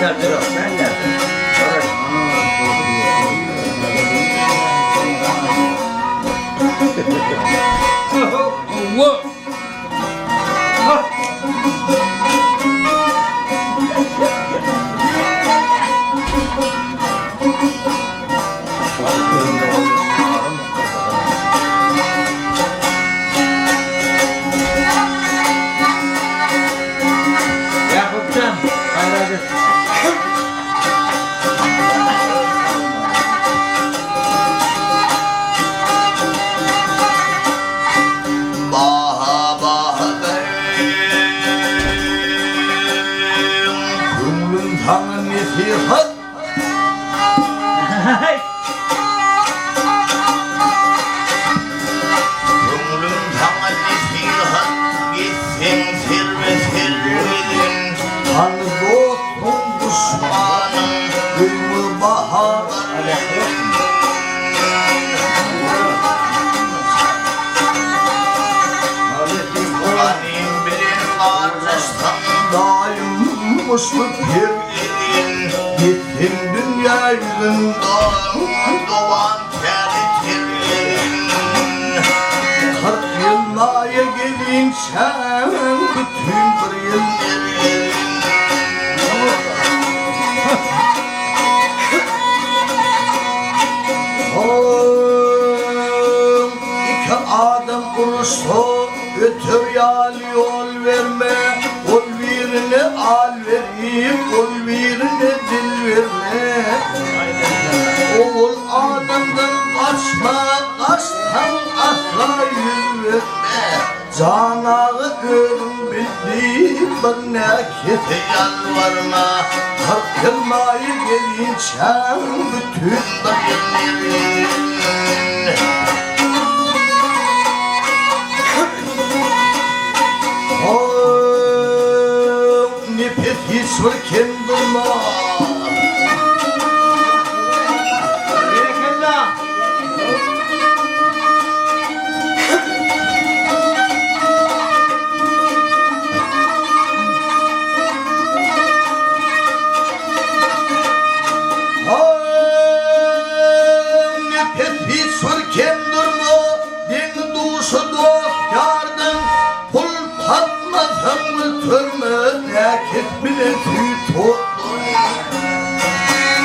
Şartır o. Ben geldim. Whoa! Yakupcan. Haydi. Tanrı nesihat Gönlüm tanrı nesihat Gitsin sir ve sirrin Tanrı dostum düşmanım Gülmü baharın Anim birin kardeşten daim musluk girgin Gittim dünya yüzünden doğan terkin 40 yıllara gelince bütün bir yıl verin İki adım kuruşsa götür yal yol verme Ol birine al vereyim, ol birine dil verme Oğul adamdan kaçma, kaçtan asla yüz verme Canağı ölüm bildi, bana kete yalvarma Kalkılmayı gelince bütün dayanırım Nefis varken durma Berekella. Nefis varken durma Den duşu dost yardım Pul patmasın götürme Nekit bile tüy tutun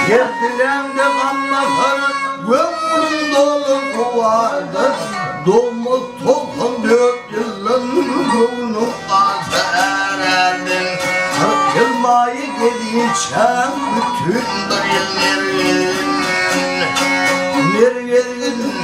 Yerdilen de kalmasın Gönlüm dolu kuvardır Domuz topun 4 yılın Gönlüm kanser erdin 40 yılmayı gelince Bütün bir yılların Nerelerin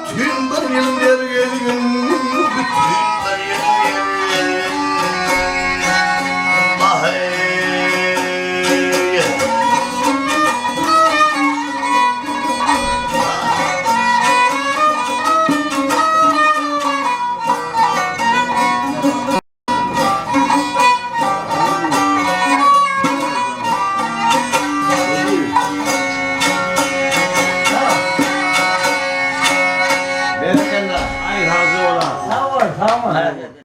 bütün bir yıllar gelin bütün